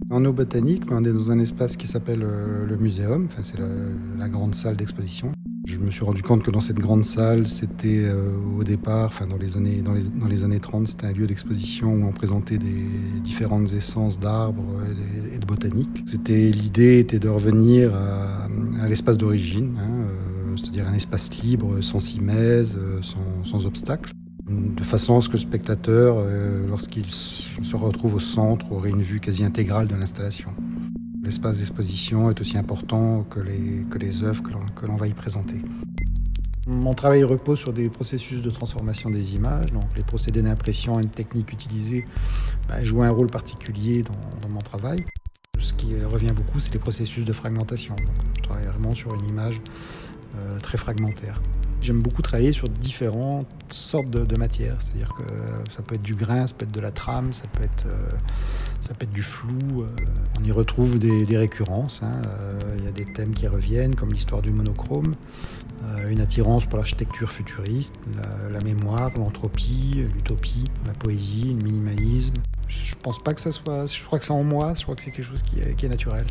En eau botanique, on est dans un espace qui s'appelle le muséum, enfin, c'est la grande salle d'exposition. Je me suis rendu compte que dans cette grande salle, c'était au départ, enfin, dans les années 30, c'était un lieu d'exposition où on présentait des différentes essences d'arbres et de botanique. L'idée était de revenir à l'espace d'origine, hein, c'est-à-dire un espace libre, sans simèse, sans obstacles, de façon à ce que le spectateur, lorsqu'il se retrouve au centre, aurait une vue quasi intégrale de l'installation. L'espace d'exposition est aussi important que les œuvres que l'on va y présenter. Mon travail repose sur des processus de transformation des images, donc les procédés d'impression et de techniques utilisées jouent un rôle particulier dans mon travail. Ce qui revient beaucoup, c'est les processus de fragmentation. Donc, je travaille vraiment sur une image très fragmentaire. J'aime beaucoup travailler sur différentes sortes de matières, c'est-à-dire que ça peut être du grain, ça peut être de la trame, ça peut être du flou. On y retrouve des récurrences, hein. Il y a des thèmes qui reviennent, comme l'histoire du monochrome, une attirance pour l'architecture futuriste, la mémoire, l'entropie, l'utopie, la poésie, le minimalisme. Je pense pas que ça soit... Je crois que c'est en moi, je crois que c'est quelque chose qui est naturel.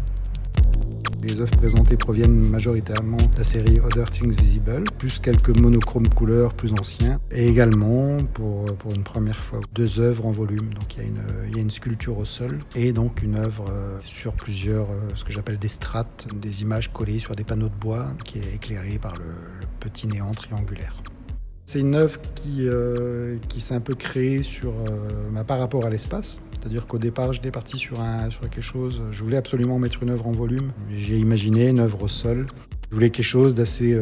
Les œuvres présentées proviennent majoritairement de la série Other Things Visible, plus quelques monochromes couleurs plus anciens, et également, pour une première fois, 2 œuvres en volume. Donc il y a une sculpture au sol, et donc une œuvre sur plusieurs, ce que j'appelle des strates, des images collées sur des panneaux de bois, qui est éclairée par le petit néant triangulaire. C'est une œuvre qui s'est un peu créée par rapport à l'espace. C'est-à-dire qu'au départ, j'étais parti sur quelque chose. Je voulais absolument mettre une œuvre en volume. J'ai imaginé une œuvre au sol. Je voulais quelque chose d'assez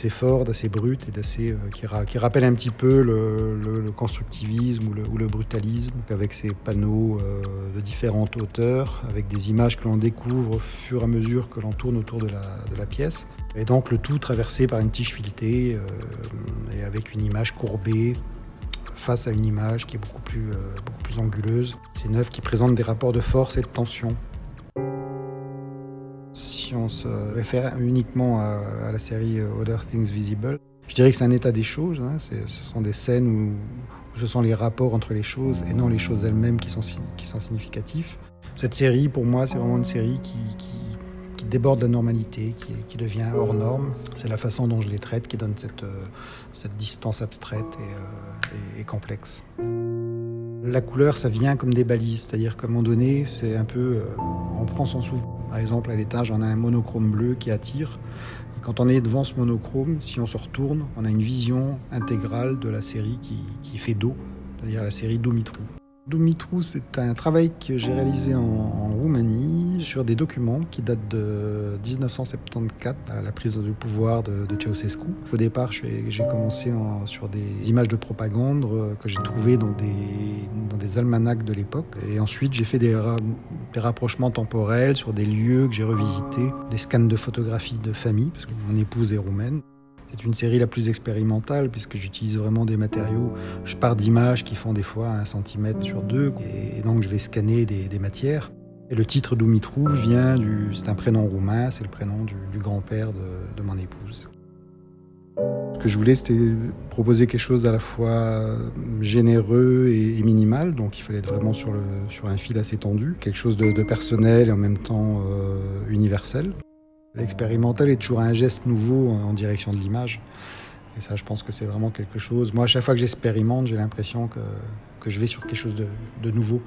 fort, d'assez brut et qui rappelle un petit peu le constructivisme ou le brutalisme, avec ces panneaux de différentes hauteurs, avec des images que l'on découvre au fur et à mesure que l'on tourne autour de la pièce. Et donc le tout traversé par une tige filetée et avec une image courbée face à une image qui est beaucoup plus anguleuse. C'est une œuvre qui présente des rapports de force et de tension. Si on se réfère uniquement à la série Other Things Visible, je dirais que c'est un état des choses, hein. Ce sont des scènes où ce sont les rapports entre les choses et non les choses elles-mêmes qui sont significatifs. Cette série, pour moi, c'est vraiment une série qui déborde la normalité, qui devient hors norme. C'est la façon dont je les traite qui donne cette distance abstraite et complexe. La couleur, ça vient comme des balises, c'est-à-dire qu'à un moment donné, c'est un peu... on prend son souffle. Par exemple, à l'étage, on a un monochrome bleu qui attire. Et quand on est devant ce monochrome, si on se retourne, on a une vision intégrale de la série qui fait dos, c'est-à-dire la série Dumitru. Dumitru, c'est un travail que j'ai réalisé en Roumanie sur des documents qui datent de 1974, à la prise de pouvoir de Ceausescu. Au départ, j'ai commencé sur des images de propagande que j'ai trouvées dans des almanachs de l'époque. Et ensuite, j'ai fait des rapprochements temporels sur des lieux que j'ai revisités, des scans de photographies de famille, parce que mon épouse est roumaine. C'est une série la plus expérimentale puisque j'utilise vraiment des matériaux. Je pars d'images qui font des fois 1 cm sur 2 et donc je vais scanner des matières. Et le titre Dumitru c'est un prénom roumain, c'est le prénom du grand-père de mon épouse. Ce que je voulais, c'était proposer quelque chose à la fois généreux et minimal, donc il fallait être vraiment sur un fil assez tendu, quelque chose de personnel et en même temps universel. L'expérimental est toujours un geste nouveau en direction de l'image. Et ça, je pense que c'est vraiment quelque chose... Moi, à chaque fois que j'expérimente, j'ai l'impression que je vais sur quelque chose de nouveau.